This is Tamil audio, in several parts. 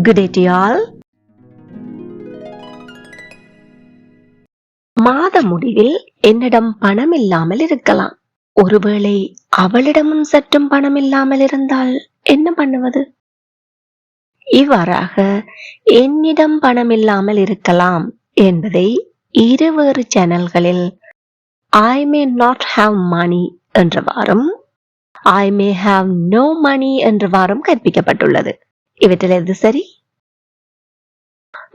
Good day to all. மாத முடிவில் என்னிடம் பணம் இல்லாமல் இருக்கலாம். ஒருவேளை அவளிடமும் சற்றும் பணம் இல்லாமல் இருந்தால் என்ன பண்ணுவது? இவ்வாறாக என்னிடம் பணம் இல்லாமல் இருக்கலாம் என்பதை இருவேறு சேனல்களில் I may not have money என்றவாறும் I may have no money என்றவாறும் கற்பிக்கப்பட்டுள்ளது. இவற்றில் எது சரி?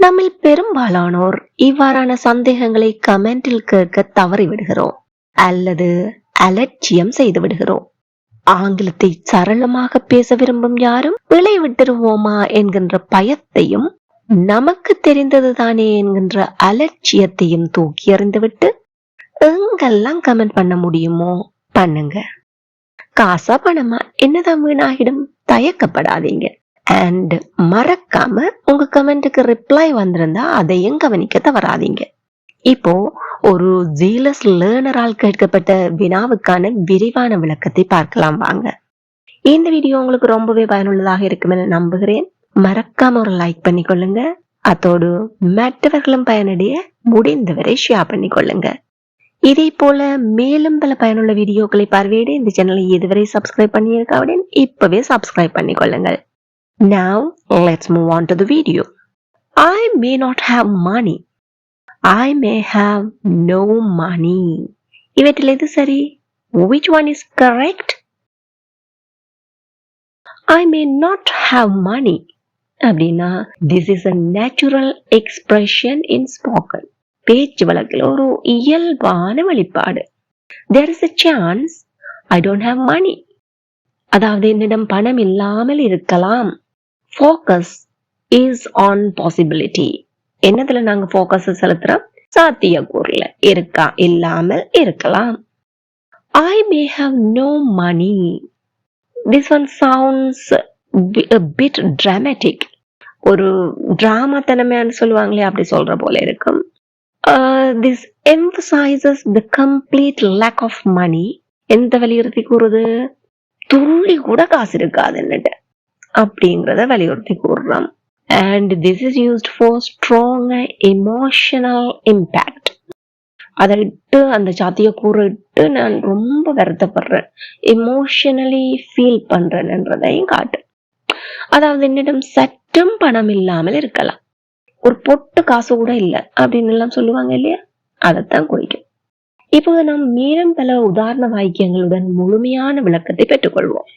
நம்மில் பெரும்பாலானோர் இவ்வாறான சந்தேகங்களை கமெண்டில் கேட்க தவறிவிடுகிறோம் அல்லது அலட்சியம் செய்து விடுகிறோம். ஆங்கிலத்தை சரளமாக பேச விரும்பும் யாரும் பிழை விட்டுருவோமா என்கின்ற பயத்தையும் நமக்கு தெரிந்ததுதானே என்கின்ற அலட்சியத்தையும் தூக்கி எறிந்துவிட்டு எங்கெல்லாம் கமெண்ட் பண்ண முடியுமோ பண்ணுங்க. காசா பணமா என்னதான் வீணாகிடும், தயக்கப்படாதீங்க. அண்ட் மறக்காம உங்க கமெண்ட்டுக்கு ரிப்ளை வந்திருந்தா அதையும் கவனிக்க தவறாதீங்க. இப்போ ஒரு ஜீலஸ் லேர்னரால் கேட்கப்பட்ட வினாவுக்கான விரிவான விளக்கத்தை பார்க்கலாம் வாங்க. இந்த வீடியோ உங்களுக்கு ரொம்பவே பயனுள்ளதாக இருக்கும் என நம்புகிறேன். மறக்காம ஒரு லைக் பண்ணிக்கொள்ளுங்க. அதோடு மற்றவர்களும் பயனடைய முடிந்தவரை ஷேர் பண்ணிக்கொள்ளுங்க. இதே போல மேலும் பல பயனுள்ள வீடியோக்களை பார்வையிட இந்த சேனலை இதுவரை சப்ஸ்கிரைப் பண்ணியிருக்காவிடன் இப்பவே subscribe பண்ணிக்கொள்ளுங்கள். Now let's move on to the video. I may not have money. I may have no money. இவற்றில் எது சரி? Which one is correct? I may not have money. அப்படின்னா this is a natural expression in spoken. பேச்சு வழக்கில் ஒரு இயல்பான வெளிப்பாடு. There is a chance I don't have money. அதாவது என்னிடம் பணம் இல்லாமல் இருக்கலாம். Focus is on possibility. என்னதுல நாங்க focus செலுத்துறோம்? சாத்தியக்கூறுல இருக்கா, இல்லாமல் இருக்கலாம். I may have no money. This one sounds a bit dramatic. ஒரு டிராமா தனமையான்னு சொல்லுவாங்களே, அப்படி சொல்ற போல இருக்கும். This emphasizes the complete lack of money. எந்த வலியுறுத்தி கூறுது? துள்ளி கூட காசு இருக்காதுன்னுட்டு அப்படிங்கிறத வலியுறுத்தி கூறுறோம். And this is used for strong emotional impact. அதை இட்டு அந்த சாத்திய கூறிட்டு நான் ரொம்ப வருத்தப்படுறேன், எமோஷனலி ஃபீல் பண்றேன்ன்றதையும் காட்டு. அதாவது என்னிடம் சற்றும் பணம் இல்லாமல் இருக்கலாம், ஒரு பொட்டு காசு கூட இல்லை அப்படின்னு எல்லாம் சொல்லுவாங்க இல்லையா, அதைத்தான் குறிக்கும். இப்போது நாம் மேலும் பல உதாரண வாக்கியங்களுடன் முழுமையான விளக்கத்தை பெற்றுக்கொள்வோம்.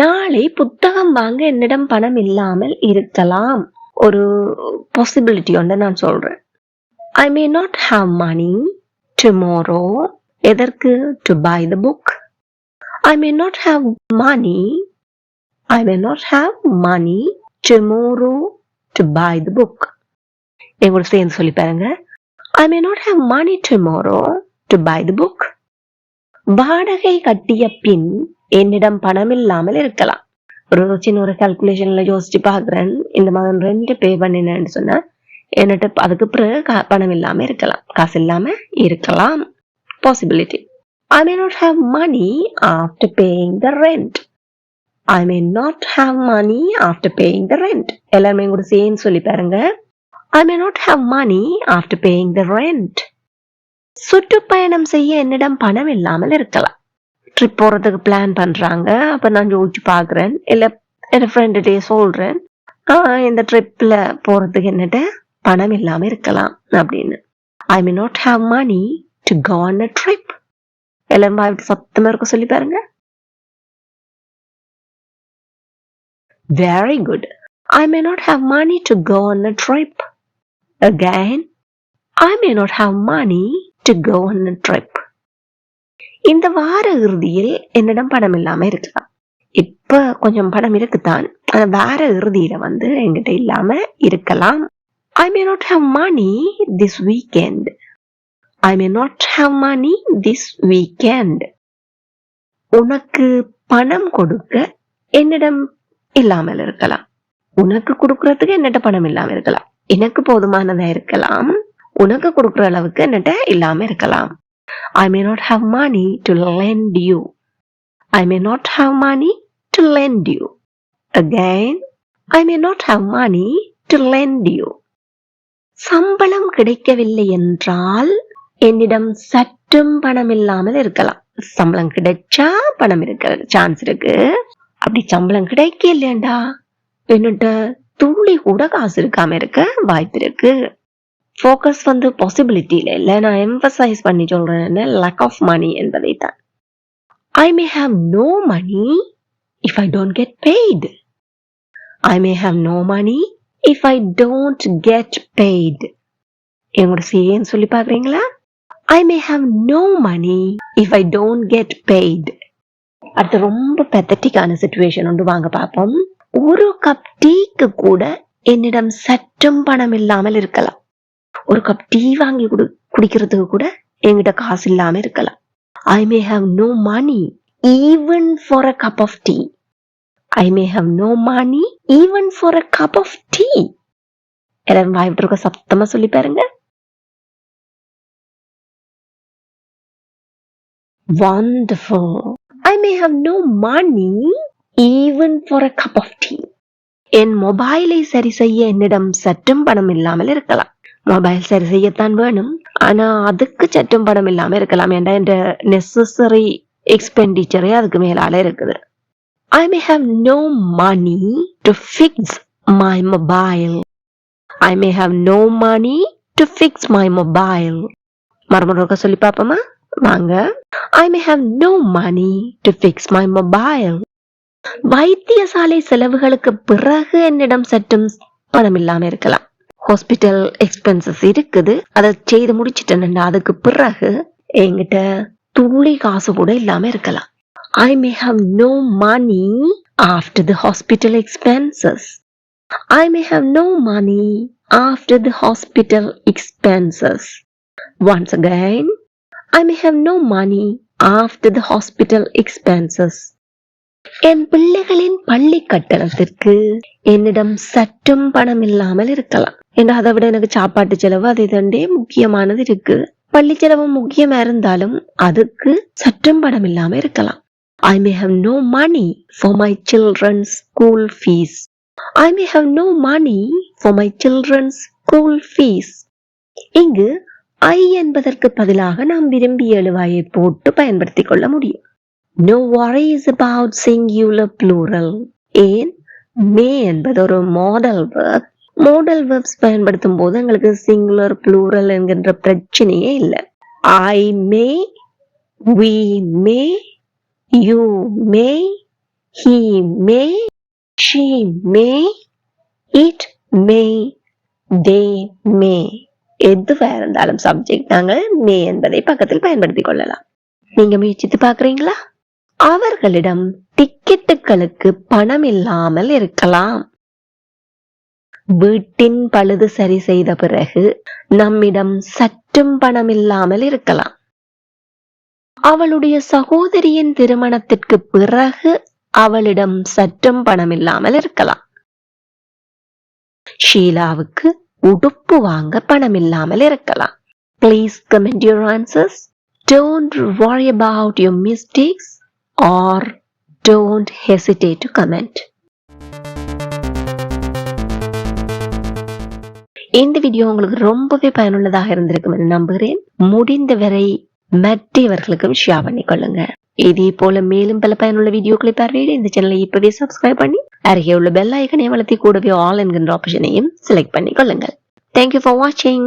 நாளை புத்தகம் வாங்க என்னிடம் பணம் இல்லாமல் இருக்கலாம். ஒரு பாசிபிலிட்டி ஒன்று நான் சொல்றேன். I may not have money tomorrow. எதற்கு? To buy the book. I may not have money. I may not have money tomorrow to buy the book. எங்களோட சேர்ந்து சொல்லி பாருங்க. I may not have money tomorrow to buy the book. வாடகை கட்டிய பின் என்னிடம் பணம் இல்லாமல் இருக்கலாம். ஒரு சின்ன ஒரு கால்குலேஷன்ல யோசிச்சு பாக்குறேன், இந்த மாதம் ரெண்ட் பே பண்ணினேன்னு சொன்னா என்னட்டு அதுக்கு பிறகு பணம் இல்லாம இருக்கலாம், காசு இல்லாம இருக்கலாம். Possibility. I may not have money after paying the rent. I may not have money after paying the rent. எல்லாருமே கூட சேர்ந்து சொல்லி பாருங்க. I may not have money after paying the rent. சுற்றுப்பயணம் செய்ய என்னிடம் பணம் இல்லாமல் இருக்கலாம். ட்ரிப் போறதுக்கு பிளான் பண்றாங்க. அப்ப நான் யோசிச்சு பாக்குறேன், இல்ல என் ஃப்ரெண்ட்டே சொல்றேன், இந்த ட்ரிப்ல போறதுக்கு என்னட்ட பணம் இல்லாம இருக்கலாம் அப்படின்னு. I may not have money to go on a trip. எல்லாரும் சத்தமா இருக்க சொல்லி பாருங்க. Very good. I may not have money to go on a trip. Again, I may not have money to go on a trip. இந்த வார இறுதியில் என்னிடம் பணம் இல்லாம இருக்கலாம். இப்ப கொஞ்சம் பணம் இருக்குதான், ஆனா வார இறுதியில என்கிட்ட இல்லாம இருக்கலாம். I may not have money this weekend. I may not have money this weekend. உனக்கு பணம் கொடுக்க என்னிடம் இல்லாமல் இருக்கலாம். உனக்கு கொடுக்கறதுக்கு என்னட்ட பணம் இல்லாம இருக்கலாம். எனக்கு போதுமானதா இருக்கலாம், உனக்கு கொடுக்குற அளவுக்கு என்னட்ட இல்லாம இருக்கலாம். I may not have money to lend you. I may not have money to lend you. Again, I may not have money to lend you. சம்பளம் கிடைக்கவில்லை என்றால் என்னிடம் சற்றும் பணம் இல்லாமல் இருக்கலாம். சம்பளம் கிடைச்சா பணம் இருக்க சான்ஸ் இருக்கு. அப்படி சம்பளம் கிடைக்கலண்டா என்னட்ட துள்ளி கூட காசு இருக்காம இருக்க வாய்ப்பு இருக்கு. ஃபோக்கஸ் வந்து பாசிபிலிட்டியில இல்ல, நான் எம்பசைஸ் பண்ணி சொல்றேன் lack of money என்பதை தான். I may have no money if I don't get paid. I may have no money if I don't get paid. எங்களோட சேம் சொல்லி பாக்குறீங்களா? I may have no money if I don't get paid. அடுத்து ரொம்ப பெத்தட்டிக்கான சிச்சுவேஷன் ஒன்று வாங்க பார்ப்போம். ஒரு கப் டீக்கு கூட என்னிடம் சற்றும் பணம் இல்லாமல் இருக்கலாம். ஒரு கப் டீ வாங்கி குடிக்கிறதுக்கு கூட என்கிட்ட காசு இல்லாம இருக்கலாம். I may have no money even for a cup of tea. I may have no money even for a cup of tea. எல்லாரும் வாய் விட்டுருக்க சத்தமா சொல்லி பாருங்க. Wonderful. I may have no money even for a cup of tea. என் மொபைலை சரி செய்ய என்னிடம் சற்றும் பணம் இல்லாமல் இருக்கலாம். மொபைல் சரி செய்யத்தான் வேணும், ஆனா அதுக்கு சற்றும் பணம் இல்லாம இருக்கலாம். ஏன்டா என்ற நெசசரி எக்ஸ்பெண்டிச்சரே அதுக்கு மேலால இருக்குது. I may have no money to fix my mobile. I may have no money to fix my mobile. மறுமுறை சொல்லி பாப்போமா? வாங்க. I may have no money to fix my mobile. வைத்தியசாலை செலவுகளுக்கு பிறகு என்னிடம் சற்றும் பணம் இல்லாம இருக்கலாம். ஹாஸ்பிட்டல் எக்ஸ்பென்சஸ் இருக்குது, அதை செய்து முடிச்சிட்டேன்னா அதுக்கு பிறகு என்கிட்ட துளி காசு கூட இல்லாம இருக்கலாம். I may have no money after the hospital expenses. I may have no money after the hospital expenses. Once again, I may have no money after the hospital expenses. என் பிள்ளைகளின் பள்ளி கட்டணத்திற்கு என்னிடம் சற்றும் பணம் இல்லாமல் இருக்கலாம். ஏன்னா அதை விட எனக்கு சாப்பாட்டு செலவு அதை தண்டே முக்கியமானது இருக்கு. பள்ளி செலவு முக்கியமா இருந்தாலும் அதுக்கு சற்றும் பணம் இல்லாம இருக்கலாம். I may have no money for my children's school fees. I may have no money for my children's school fees. இங்கு I என்பதற்கு பதிலாக நாம் விரும்பிய எழுவாயை போட்டு பயன்படுத்திக் கொள்ள முடியும். No worries about singular plural. ஏன் may என்பது ஒரு மாடல் வெர்ப். மாடல் வெர்ப்ஸ் பயன்படுத்தும் போது எங்களுக்கு சிங்குலர் ப்ளூரல் என்கின்ற பிரச்சனையே இல்லை. I may, we may, you may, he may, she may, it may, they may. எதுவா இருந்தாலும் சப்ஜெக்ட் நாங்கள் மே என்பதை பக்கத்தில் பயன்படுத்திக் கொள்ளலாம். நீங்க முயற்சித்து பாக்குறீங்களா? அவர்களிடம் டிக்கெட்டுகளுக்கு பணம் இல்லாமல் இருக்கலாம். வீட்டின் பழுது சரி செய்த பிறகு நம்மிடம் சற்றும் பணம் இல்லாமல் இருக்கலாம். அவளுடைய சகோதரியின் திருமணத்திற்கு பிறகு அவளிடம் சற்றும் பணம் இல்லாமல் இருக்கலாம். ஷீலாவுக்கு உடுப்பு வாங்க பணம் இல்லாமல் இருக்கலாம். Please comment your answers. Don't worry about your mistakes or don't hesitate to comment. இந்த வீடியோ உங்களுக்கு ரொம்பவே பயனுள்ளதாக இருந்திருக்கும் என்று நம்புகிறேன். முடிந்தவரை மற்றவர்களுக்கும் ஷேர் பண்ணிக்கொள்ளுங்க. இதே போல மேலும் பல பயனுள்ள வீடியோக்களை பார்வையிட இந்த சேனலை இப்பவே சப்ஸ்கிரைப் பண்ணி அருகே உள்ள பெல் ஐக்கனை வளர்த்தி கூடவே ஆல் என்கின்ற ஆப்ஷனையும் select பண்ணிக்கொள்ளுங்கள். Thank you for watching.